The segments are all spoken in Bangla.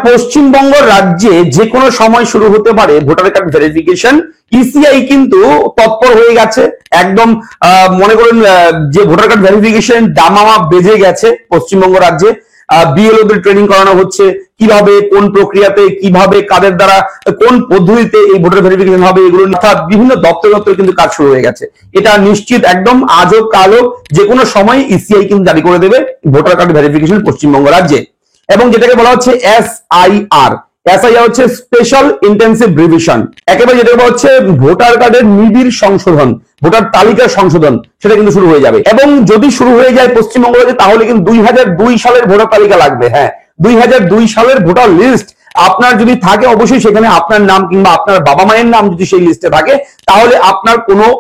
পশ্চিমবঙ্গ রাজ্যে যে কোনো সময় শুরু হতে পারে ভোটার কার্ড ভেরিফিকেশন। ইসিআই কিন্তু তৎপর হয়ে গেছে একদম। মনে করুন যে ভোটার কার্ড ভেরিফিকেশন দামামা বেজে গেছে পশ্চিমবঙ্গ রাজ্যে। বিএলওদের ট্রেনিং করানো হচ্ছে কিভাবে, কোন প্রক্রিয়াতে, কিভাবে, কাদের দ্বারা, কোন পদ্ধতিতে এই ভোটার ভেরিফিকেশন হবে, এগুলো অর্থাৎ বিভিন্ন দপ্তর কিন্তু কাজ শুরু হয়ে গেছে। এটা নিশ্চিত একদম আজও কালও যে কোনো সময় ইসিআই কিন্তু জারি করে দেবে ভোটার কার্ড ভেরিফিকেশন পশ্চিমবঙ্গ রাজ্যে। এবং যেটাকে বলা হচ্ছে এসআইআর হচ্ছে স্পেশাল ইন্টেন্সিভ রিভিশন। একেবারে যেটা বলা হচ্ছে ভোটার কার্ডের নিবিড় সংশোধন, ভোটার তালিকার সংশোধন, সেটা কিন্তু শুরু হয়ে যাবে। এবং যদি শুরু হয়ে যায় পশ্চিমবঙ্গ রাজ্যে তাহলে কিন্তু 2002 সালের ভোটার তালিকা লাগবে। হ্যাঁ, 2002 সালের ভোটার লিস্ট আপনার যদি থাকে অবশ্যই সেখানে আপনার নাম কিংবা আপনার বাবা মায়ের নাম যদি সেই লিস্টে থাকে তাহলে আপনার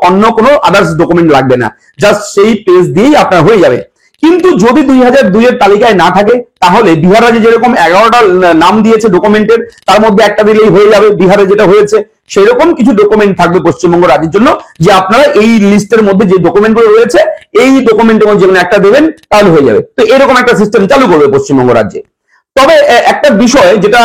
অন্য কোনো আদার্স ডকুমেন্ট লাগবে না, জাস্ট সেই পেজ দিয়েই আপনার হয়ে যাবে। কিন্তু যদি 2002 এর তালিকায় না থাকে তাহলে বিহার রাজ্যে যেরকম 11টা নাম দিয়েছে ডকুমেন্টের, তার মধ্যে একটা দিলেই হয়ে যাবে। বিহারে যেটা হয়েছে সেরকম কিছু ডকুমেন্ট থাকবে পশ্চিমবঙ্গ রাজ্যের জন্য, যে আপনারা এই লিস্টের মধ্যে যে ডকুমেন্টগুলো রয়েছে এই ডকুমেন্টের মধ্যে যেকোনো একটা দেবেন তাহলে হয়ে যাবে। তো এরকম একটা সিস্টেম চালু করবে পশ্চিমবঙ্গ রাজ্যে। তবে একটা বিষয় যেটা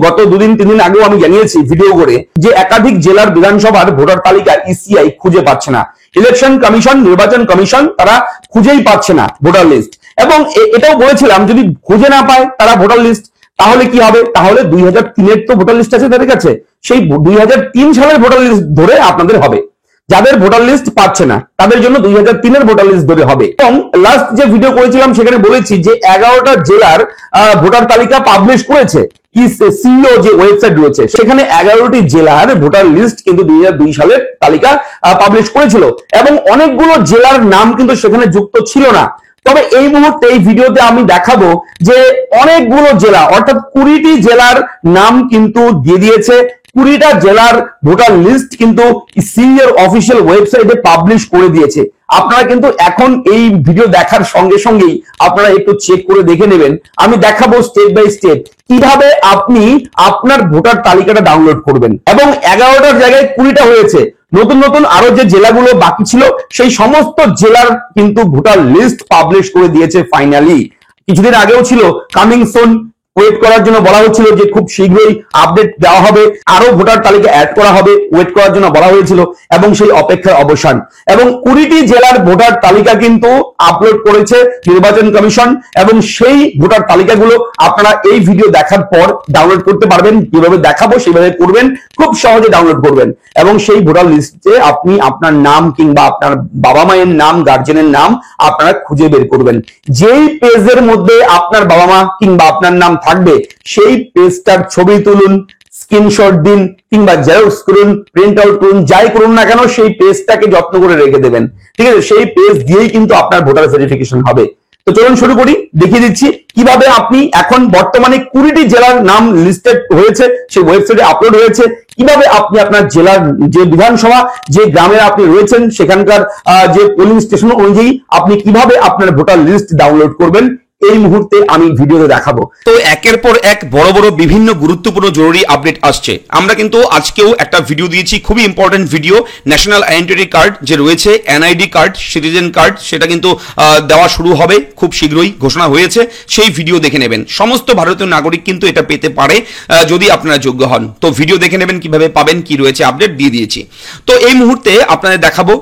গত 2-3 দিন আগেও আমি জানিয়েছি ভিডিও করে, যে একাধিক জেলার বিধানসভার ভোটার তালিকা ইসিআই খুঁজে পাচ্ছে না। ইলেকশন কমিশন, নির্বাচন কমিশন তারা খুঁজেই পাচ্ছে না ভোটার লিস্ট। এবং এটাও বলেছিলাম যদি খুঁজে না পায় তারা ভোটার লিস্ট তাহলে কি হবে, তাহলে 2003-এর তো ভোটার লিস্ট আছে তাদের কাছে, সেই 2003 সালের ভোটার লিস্ট ধরে আপনাদের হবে। যাদের ভোটার লিস্ট পাচ্ছে না তাদের জন্য 2003-এর ভোটার লিস্ট ধরে হবে। এবং লাস্ট যে ভিডিও করেছিলাম সেখানে বলেছি যে 11টা জেলার ভোটার তালিকা পাবলিশ করেছে সিইও যে ওয়েবসাইট রয়েছে, সেখানে 11টি জেলার ভোটার লিস্ট কিন্তু 2002 সালের তালিকা পাবলিশ করেছিল এবং অনেকগুলো জেলার নাম কিন্তু সেখানে যুক্ত ছিল না। তবে এই মুহূর্তে এই ভিডিওতে আমি দেখাবো যে অনেকগুলো জেলা অর্থাৎ 20টি জেলার নাম কিন্তু দিয়ে দিয়েছে। 20টা জেলার ভোটার লিস্ট কিন্তু সিইওর অফিসিয়াল ওয়েবসাইটে পাবলিশ করে দিয়েছে। আপনারা কিন্তু এখন এই ভিডিও দেখার সঙ্গে সঙ্গেই আপনারা একটু চেক করে দেখে নেবেন। আমি দেখাবো স্টেপ বাই স্টেপ কিভাবে আপনি আপনার ভোটার তালিকাটা ডাউনলোড করবেন। এবং 11টার জায়গায় 20টা হয়েছে। নতুন নতুন আরো যে জেলাগুলো বাকি ছিল সেই সমস্ত জেলার কিন্তু ভোটার লিস্ট পাবলিশ করে দিয়েছে ফাইনালি। কিছুদিন আগেও ছিল কামিং সুন, ওয়েট করার জন্য বলা হচ্ছিল যে খুব শীঘ্রই আপডেট দেওয়া হবে, আরো ভোটার তালিকা অ্যাড করা হবে, ওয়েট করার জন্য বলা হয়েছিল এবং সেই অপেক্ষার অবসান। এবং 20টি জেলার ভোটার তালিকা কিন্তু আপলোড করেছে নির্বাচন কমিশন এবং সেই ভোটার তালিকাগুলো আপনারা এই ভিডিও দেখার পর ডাউনলোড করতে পারবেন। কিভাবে দেখাবো সেইভাবে করবেন, খুব সহজে ডাউনলোড করবেন এবং সেই ভোটার লিস্টে আপনি আপনার নাম কিংবা আপনার বাবা মায়ের নাম, গার্জেনের নাম আপনারা খুঁজে বের করবেন। যেই পেজের মধ্যে আপনার বাবা মা কিংবা আপনার নাম থাকবে সেই পেজটার ছবি তুলুন, স্ক্রিনশট দিন কিংবা জেরক্স করুন, প্রিন্ট আউট করুন, যাই করুন না কেন সেই পেজটাকে যত্ন করে রেখে দেবেন। ঠিক আছে, সেই পেজ দিয়েই কিন্তু আপনার ভোটার ভেরিফিকেশন হবে। তো চলুন শুরু করি, দেখিয়ে দিচ্ছি কিভাবে আপনি এখন বর্তমানে 20টি জেলার নাম লিস্টেড হয়েছে, সেই ওয়েবসাইটে আপলোড হয়েছে, কিভাবে আপনি আপনার জেলার যে বিধানসভা, যে গ্রামে আপনি রয়েছেন সেখানকার যে পোলিং স্টেশন অনুযায়ী আপনি কিভাবে আপনার ভোটার লিস্ট ডাউনলোড করবেন এই মুহূর্তে আমি ভিডিওতে দেখাবো। তো একের পর এক বড় বড় বিভিন্ন গুরুত্বপূর্ণ জরুরি আপডেট আসছে। আমরা কিন্তু আজকেও একটা ভিডিও দিয়েছি, খুবই important video. National identity card যে রয়েছে, এনআইডি কার্ড, সিটিজেন কার্ড, সেটা কিন্তু দেওয়া শুরু হবে খুব শীঘ্রই, ঘোষণা হয়েছে। সেই ভিডিও দেখে নেবেন। সমস্ত ভারতীয় নাগরিক কিন্তু এটা পেতে পারে যদি আপনারা যোগ্য হন। তো ভিডিও দেখে নেবেন কিভাবে পাবেন, কি রয়েছে আপডেট দিয়ে দিয়েছি। তো এই মুহূর্তে আপনাদের দেখাবো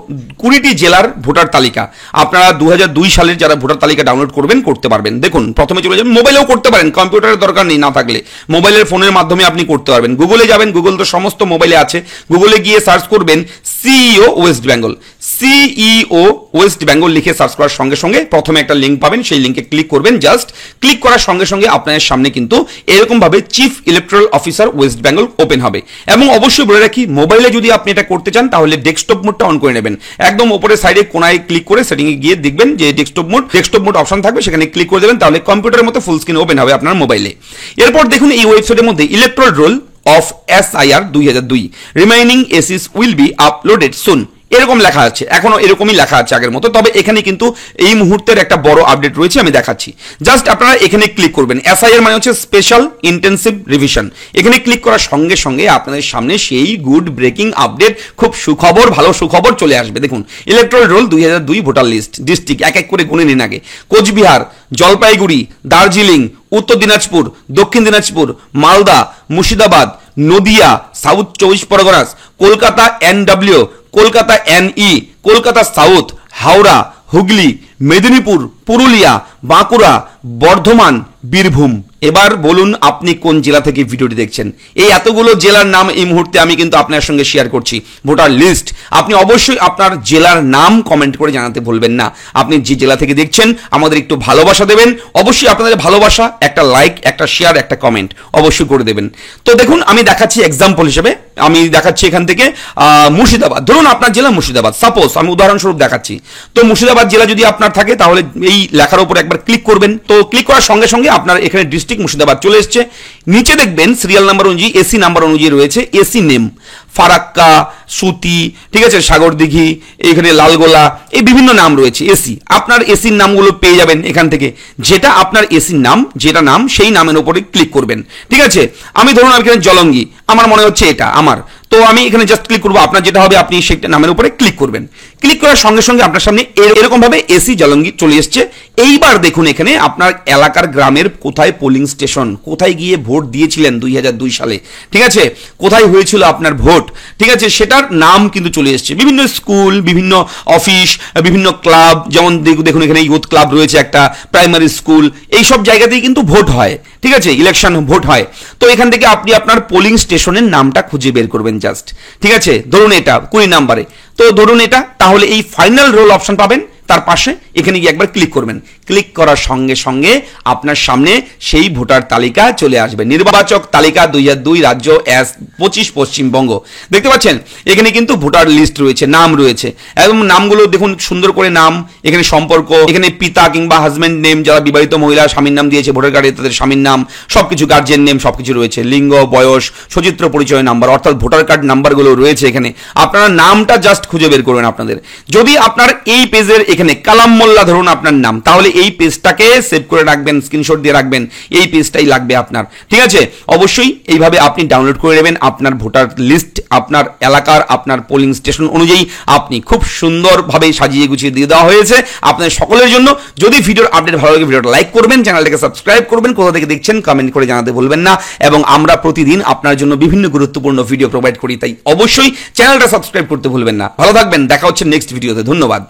20টি জেলার ভোটার তালিকা। আপনারা 2002 সালের যারা ভোটার তালিকা ডাউনলোড করতে পারবেন। দেখুন, প্রথমে চলে যাবেন, মোবাইলেও করতে পারেন, কম্পিউটারের দরকার নেই, না থাকলে মোবাইলের ফোনের মাধ্যমে আপনি করতে পারবেন। গুগলে যাবেন, গুগল তো সমস্ত মোবাইলে আছে। গুগলে গিয়ে সার্চ করবেন CEO West Bengal, CEO West Bengal লিখে সার্চ করার সঙ্গে সঙ্গে প্রথমে একটা লিঙ্ক পাবেন, সেই লিঙ্কে ক্লিক করবেন। জাস্ট ক্লিক করার সঙ্গে সঙ্গে আপনার সামনে কিন্তু এরকম ভাবে chief electoral officer West Bengal open হবে। এবং অবশ্যই বলে রাখি, মোবাইলে যদি আপনি এটা করতে চান তাহলে ডেস্কটপ মোডটা অন করে নেবেন। একদম উপরে সাইডে কোনায় ক্লিক করে সেটিং এ গিয়ে দেখবেন যে ডেস্কটপ মোড অপশন থাকবে, সেখানে ক্লিক করে দেবেন, তাহলে কম্পিউটারের মতো ফুল স্ক্রিন ওপেন হবে আপনার মোবাইলে। এরপর দেখুন এই ওয়েবসাইটের মধ্যে electoral roll of SIR 2002 remaining ACs will be uploaded soon, এরকম লেখা আছে, এখনো এরকমই লেখা আছে আগের মতো, তবে এখানে কিন্তু এই মুহূর্তের একটা বড় আপডেট রয়েছে, আমি দেখাচ্ছি। জাস্ট আপনারা এখানে ক্লিক করবেন, এসআই এর মানে হচ্ছে স্পেশাল ইন্টেন্সিভ রিভিশন। এখানে ক্লিক করার সঙ্গে সঙ্গে আপনাদের সামনে সেই গুড ব্রেকিং আপডেট, খুব সুখবর, ভালো সুখবর চলে আসবে। দেখুন, electoral roll 2002 voter list, district এক এক করে গুনে নিন আগে। কোচবিহার, জলপাইগুড়ি, দার্জিলিং, উত্তর দিনাজপুর, দক্ষিণ Dinajpur, Malda, Murshidabad, Nadia, south 24 Parganas, Kolkata NW, Kolkata NE, Kolkata south, Howrah, Hooghly, Medinipur, Purulia, Bankura, Bardhaman, Birbhum. এবার বলুন আপনি কোন জেলা থেকে ভিডিওটি দেখছেন। এই এতগুলো জেলার নাম এই মুহূর্তে আমি কিন্তু আপনার সঙ্গে শেয়ার করছি, ভোটার লিস্ট। আপনি অবশ্যই আপনার জেলার নাম কমেন্ট করে জানাতে ভুলবেন না। আপনি যে জেলা থেকে দেখছেন আমাদের একটু ভালোবাসা দেবেন, অবশ্যই আপনাদের ভালোবাসা, একটা লাইক, একটা শেয়ার, একটা কমেন্ট অবশ্যই করে দেবেন। তো দেখুন, আমি দেখাচ্ছি এক্সাম্পল হিসেবে, আমি দেখাচ্ছি এখান থেকে মুর্শিদাবাদ। ধরুন আপনার জেলা মুর্শিদাবাদ, সাপোজ আমি উদাহরণস্বরূপ দেখাচ্ছি। তো মুর্শিদাবাদ জেলা যদি আপনার থাকে তাহলে এই লেখার উপর একবার ক্লিক করবেন। তো ক্লিক করার সঙ্গে সঙ্গে আপনার এখানে ডিস্ট্রিক্ট মুর্শিদাবাদ চলে এসছে। নিচে দেখবেন সিরিয়াল নাম্বার অনুযায়ী, এসি নাম্বার অনুযায়ী রয়েছে এসি নেম, ফারাক্কা, সুতি, ঠিক আছে, সাগরদিঘি, এখানে লালগোলা, এই বিভিন্ন নাম রয়েছে এসি। আপনার এসির নামগুলো পেয়ে যাবেন এখান থেকে, যেটা আপনার এসির নাম, যেটা নাম সেই নামের উপরে ক্লিক করবেন। ঠিক আছে, আমি ধরুন এখানে জলঙ্গি, আমার মনে হচ্ছে এটা আমার, তো আমি এখানে জাস্ট ক্লিক করবো। আপনার যেটা হবে আপনি সেই নামের উপরে ক্লিক করবেন। ক্লিক করার সঙ্গে সঙ্গে আপনার সামনে এরকম ভাবে এসি জলঙ্গি চলে এসছে। এইবার দেখুন এখানে আপনার এলাকার গ্রামের কোথায় পোলিং স্টেশন, কোথায় গিয়ে ভোট দিয়েছিলেন 2002 সালে, ঠিক আছে, কোথায় হয়েছিল আপনার ভোট, ঠিক আছে, সেটার নাম কিন্তু চলে এসছে। বিভিন্ন স্কুল, বিভিন্ন অফিস, বিভিন্ন ক্লাব, যেমন দেখুন এখানে ইউথ ক্লাব রয়েছে একটা, প্রাইমারি স্কুল, এই সব জায়গাতেই কিন্তু ভোট হয়, ঠিক আছে, ইলেকশন ভোট হয়। তো এখান থেকে আপনি আপনার পোলিং স্টেশনের নামটা খুঁজে বের করবেন জাস্ট, ঠিক আছে। ধরুন এটা 20 নাম্বারে, তো ধরুন এটা, তাহলে এই ফাইনাল রোল অপশন পাবেন, তার পাশে এখানে গিয়ে একবার ক্লিক করবেন। ক্লিক করার সঙ্গে সঙ্গে আপনার সামনে সেই ভোটার তালিকা চলে আসবে, নির্বাচক তালিকা 2002 রাজ্য S25 পশ্চিমবঙ্গ। দেখতে পাচ্ছেন এখানে কিন্তু ভোটার লিস্ট রয়েছে, নাম রয়েছে, এবং নামগুলো দেখুন সুন্দর করে নাম, এখানে সম্পর্ক, এখানে পিতা কিংবা হাজব্যান্ড নেম, যারা বিবাহিত মহিলা স্বামীর নাম দিয়েছে ভোটার কার্ডে তাদের স্বামীর নাম, সবকিছু, গার্জিয়ান নেম সবকিছু রয়েছে, লিঙ্গ, বয়স, সচিত্র পরিচয় নাম্বার, অর্থাৎ ভোটার কার্ড নাম্বারগুলো রয়েছে এখানে। আপনারা নামটা জাস্ট খুঁজে বের করবেন আপনাদের। যদি আপনার এই পেজের এখানে কালাম মোল্লা ধরুন আপনার নাম, তাহলে এই পেজটাকে সেভ করে রাখবেন, স্ক্রিনশট দিয়ে রাখবেন, এই পেজটাই লাগবে আপনার, ঠিক আছে। অবশ্যই এইভাবে আপনি ডাউনলোড করে নেবেন আপনার ভোটার লিস্ট, আপনার এলাকার, আপনার পোলিং স্টেশন অনুযায়ী আপনি খুব সুন্দরভাবে সাজিয়ে গুছিয়ে দিয়ে দেওয়া হয়েছে আপনাদের সকলের জন্য। যদি ভিডিওর আপডেট ভালো লাগে ভিডিওটা লাইক করবেন, চ্যানেলটাকে সাবস্ক্রাইব করবেন, কোথা থেকে দেখছেন কমেন্ট করে জানাতে ভুলবেন না। এবং আমরা প্রতিদিন আপনার জন্য বিভিন্ন গুরুত্বপূর্ণ ভিডিও প্রোভাইড করি, তাই অবশ্যই চ্যানেলটা সাবস্ক্রাইব করতে ভুলবেন না। ভালো থাকবেন, দেখা হচ্ছে নেক্সট ভিডিওতে, ধন্যবাদ।